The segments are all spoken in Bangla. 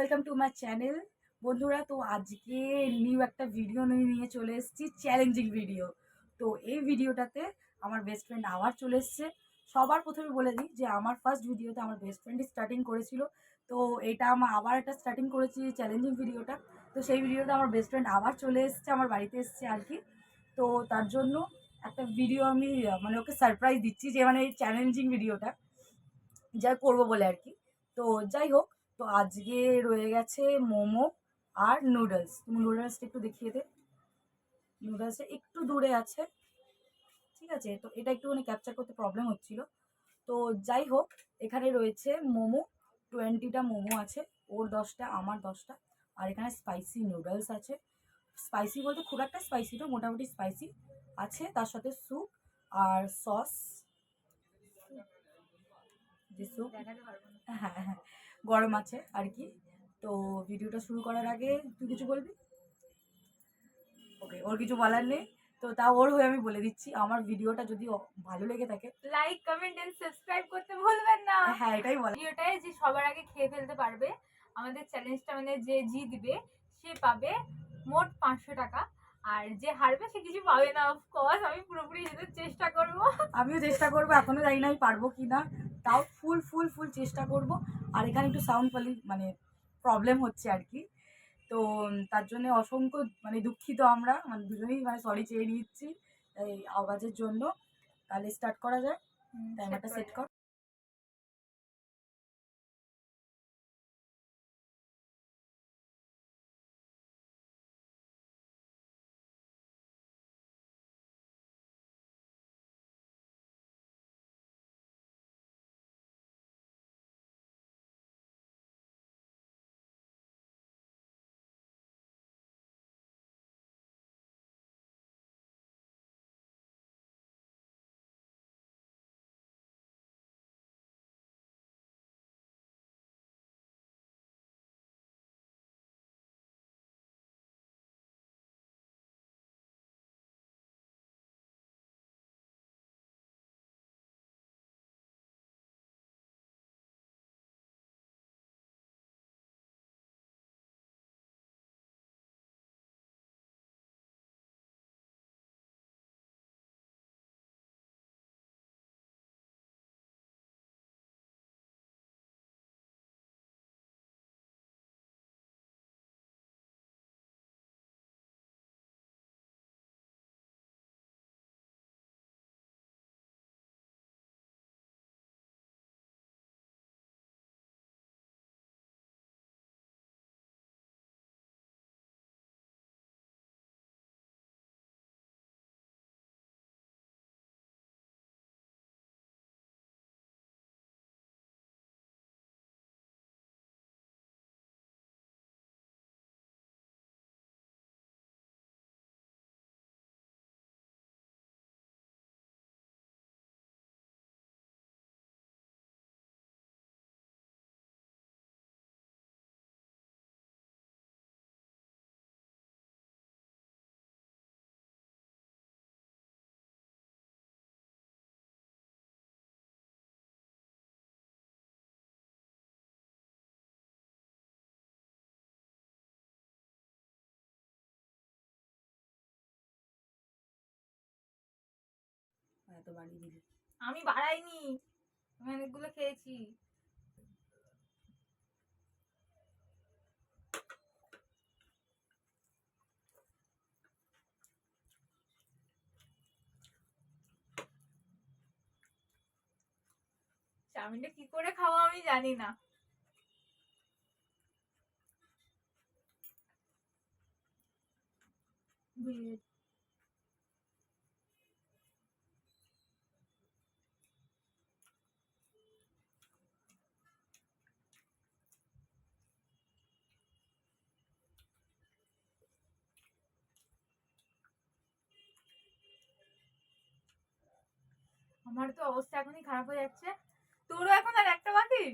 Welcome to my channel. বন্ধুরা, তো আজকে নিউ একটা ভিডিও নিয়ে চলে এসেছি, চ্যালেঞ্জিং ভিডিও। তো এই ভিডিওটাতে আমার বেস্ট ফ্রেন্ড আবার চলে এসছে। সবার প্রথমে বলে দিই যে আমার ফার্স্ট ভিডিওতে আমার বেস্ট ফ্রেন্ডই স্টার্টিং করেছিল। তো এটা আমার আবার একটা স্টার্টিং করেছি চ্যালেঞ্জিং ভিডিওটা। তো সেই ভিডিওটা আমার বেস্ট ফ্রেন্ড আবার চলে এসছে, আমার বাড়িতে এসছে আর কি। তো তার জন্য একটা ভিডিও আমি মানে ওকে সারপ্রাইজ দিচ্ছি, যে মানে এই চ্যালেঞ্জিং ভিডিওটা যা করবো বলে আর কি। তো যাই হোক, তো আজকে রয়ে গেছে মোমো আর নুডলস। তুমি নুডলসটা একটু দেখিয়ে দে। নুডলসটা একটু দূরে আছে, ঠিক আছে? তো এটা একটুখানি ক্যাপচার করতে প্রবলেম হচ্ছিল। তো যাই হোক, এখানে রয়েছে মোমো, 20টা মোমো আছে। ওর 10টা, আমার 10টা। আর এখানে স্পাইসি নুডলস আছে। স্পাইসি বলতে খুব একটা স্পাইসি তো, মোটামুটি স্পাইসি আছে। তার সাথে স্যুপ আর সস, যে স্যুপ, হ্যাঁ হ্যাঁ, গরম আছে আর কি। তো ভিডিওটা শুরু করার আগে তুই কিছু বলবি? ওকে, ওর কিছু বলার নেই। তো তাও ওর হয়ে আমি বলে দিচ্ছি, আমার ভিডিওটা যদি ভালো লেগে থাকে, লাইক, কমেন্ট এন্ড সাবস্ক্রাইব করতে ভুলবেন না। হ্যাঁ এটাই বলা। ভিডিওটায় যে সবার আগে খেয়ে ফেলতে পারবে আমাদের চ্যালেঞ্জটা, মানে যে জিতবে সে পাবে মোট 500 টাকা। আর যে হারবে সে কিছু পাবে না। অফকোর্স আমি পুরোপুরি জেতার চেষ্টা করব। আমিও চেষ্টা করবো, এখনো জানি না আমি পারবো কি না, তাও ফুল ফুল ফুল চেষ্টা করব। আর এখানে একটু সাউন্ড মানে প্রবলেম হচ্ছে আর কি। তো তার জন্য অসংখ্য মানে দুঃখিত, আমরা মানে দুজনেই মানে সরি চেয়ে নিচ্ছি এই আওয়াজের জন্য। তাহলে স্টার্ট করা যায়, টাইমারটা সেট কর। এত বাড়িয়ে দিলি। আমি বাড়াইনি, আমি অনেকগুলো খেয়েছি। চাউমিনটা কি করে খাবো আমি জানি না। আমার তো অবস্থা এখনই খারাপ হয়ে যাচ্ছে। তোরও এখন আর একটা বাকি।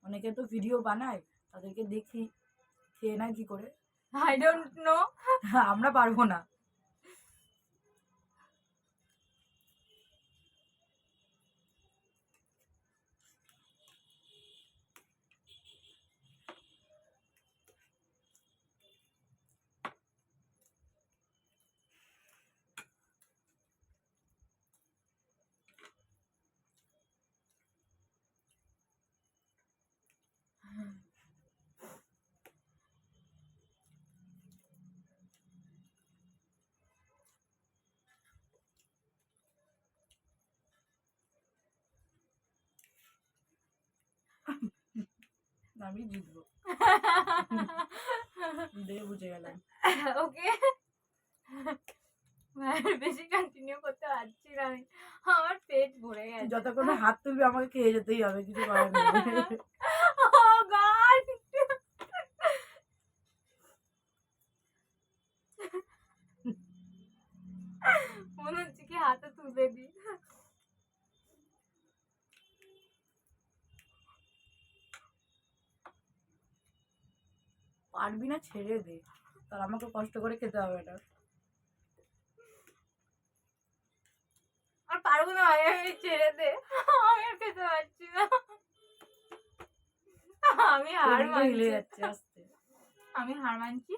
অনেকে তো ভিডিও বানায়, তাদেরকে দেখি খেয়ে না কি করে। I don't know. আমরা পারবো না। আমি জিতবো, দেখে বুঝে গেলাম। ওকে, বেশি কন্টিনিউ করতে পারছি না আমি, আমার পেট ভরে গেছে। যতক্ষণ না হাত তুলবি আমাকে খেয়ে যেতেই হবে, কিছু করার নেই। Oh God! মনে হচ্ছে কি হাতে তুলে দিই। পারবি না ছেড়ে দে, তার আমাকে কষ্ট করে খেতে হবে না। আর পারবো না, আমি ছেড়ে দে, আমি আর খেতে পারছি না, আমি হার শরীরটা হিলে মানছি, যাচ্ছে আস্তে। আমি হার মানছি,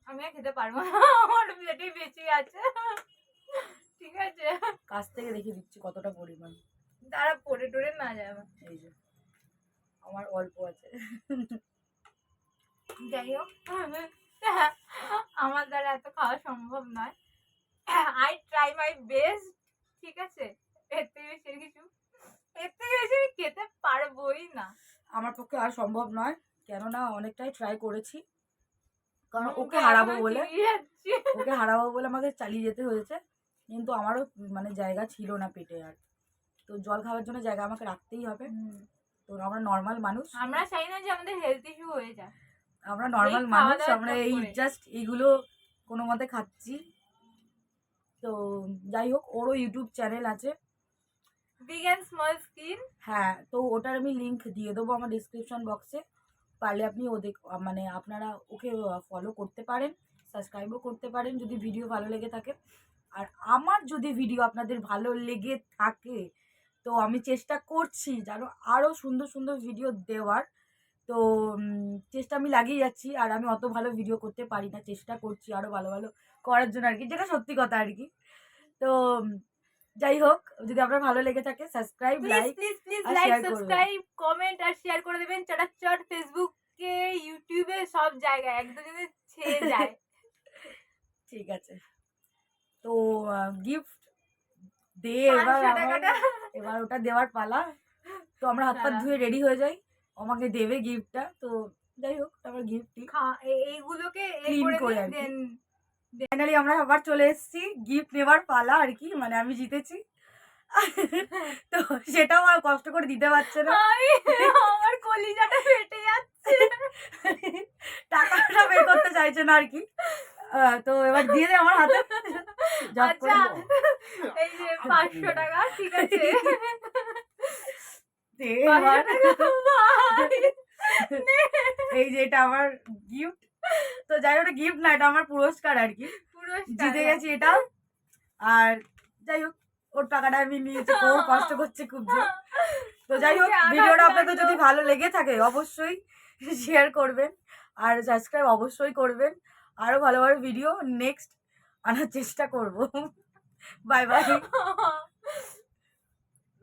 আমি আর খেতে পারবো না, আমার পেটে বেঁচে আছে, ঠিক আছে। কাছ থেকে দেখে দিচ্ছি কতটা পরিমাণ। তারা পড়ে টরে না যায় আমার। এই যে আমার অল্প আছে। যাই হোক, আমার দ্বারা এত খাওয়া সম্ভব নয়, আই ট্রাই মাই বেস্ট, ঠিক আছে। এর থেকে বেশি আমি খেতে পারবোই না। আমার পক্ষে আর সম্ভব নয়, কেননা অনেকটাই ট্রাই করেছি, কারণ ওকে এখনো হারাবো বলে, চিবিয়ে যাচ্ছি। ওকে হারাবো বলে আমাকে চালিয়ে যেতে হয়েছে। কিন্তু আমারও মানে জায়গা ছিল না পেটে আর, তো জল খাওয়ার জন্য জায়গা আমাকে রাখতেই হবে। তো আমরা নর্মাল মানুষ, আমরা চাই না যে আমাদের হেলথ ইস্যু হয়ে যায়, আমরা নর্মাল খাওয়া মানুষ, দাওয়ার আমরা এই চক্করে। জাস্ট এইগুলো কোনো মতে খাচ্ছি। তো যাই হোক, ওরও ইউটিউব চ্যানেল আছে, বিগ অ্যান্ড স্মল স্কিন। হ্যাঁ, তো ওটার আমি লিংক দিয়ে দেবো আমার ডিসক্রিপশন বক্সে, পারলে আপনি ওদের মানে আপনারা ওকে ফলো করতে পারেন, সাবস্ক্রাইবও করতে পারেন যদি ভিডিও ভালো লেগে থাকে। আর আমার যদি ভিডিও আপনাদের ভালো লেগে থাকে, তো আমি চেষ্টা করছি যেন আরও সুন্দর সুন্দর ভিডিও দেওয়ার। তো চেষ্টা আমি লাগিয়ে যাচ্ছি, আর আমি অত ভালো ভিডিও করতে পারি না, চেষ্টা করছি আরও ভালো ভালো করার জন্য আর কি, যেটা সত্যি কথা আর কি। তো যাই হোক, যদি আপনার ভালো লেগে থাকে subscribe, please like please please আর লাইক share করবেন। সাবস্ক্রাইব কমেন্ট আর শেয়ার করে দেবেন চটাচট, ফেসবুকে ইউটিউবে সব জায়গায়, একদম যদি ছেয়ে যায়। ঠিক আছে, তো গিফট দে, 500 এবার টাকাটা এবার ওটা দেওয়ার পালা। তো আমরা হাত পা দাঁড়া। ধুয়ে রেডি হয়ে যাই, আমাকে দেবে গিফটটা। তো যাই হোক, আমার গিফটই এইগুলোকে Clean করে আর কি। দেন। ফাইনালি আমরা আবার চলে এসেছি, গিফট নেওয়ার পালা আর কি, মানে আমি জিতেছি। তো সেটাও আর কষ্ট করে দিতে পারছে না, আমার কলিজাটা ফেটে যাচ্ছে। টাকাটা বের করতে চাইছে না আর কি। তো এবার দিয়ে দে আমার হাতে, ঝপ করে আচ্ছা, দাও। এই যে 500 টাকা, ঠিক আছে। দে 500 এবার। টাকা, ভাই। এই যে এটা আমার গিফট। তো যাই হোক, গিফট না, এটা আমার পুরস্কার আর কি, জিতে গেছি এটা। আর যাই হোক, ওর টাকাটা আমি নিয়েছি, ও কষ্ট করছে খুব যে। তো যাই হোক, ভিডিওটা আপনাদের যদি ভালো লেগে থাকে অবশ্যই শেয়ার করবেন, আর সাবস্ক্রাইব অবশ্যই করবেন। আরো ভালো ভালো ভিডিও নেক্সট আনার চেষ্টা করব। Bye bye.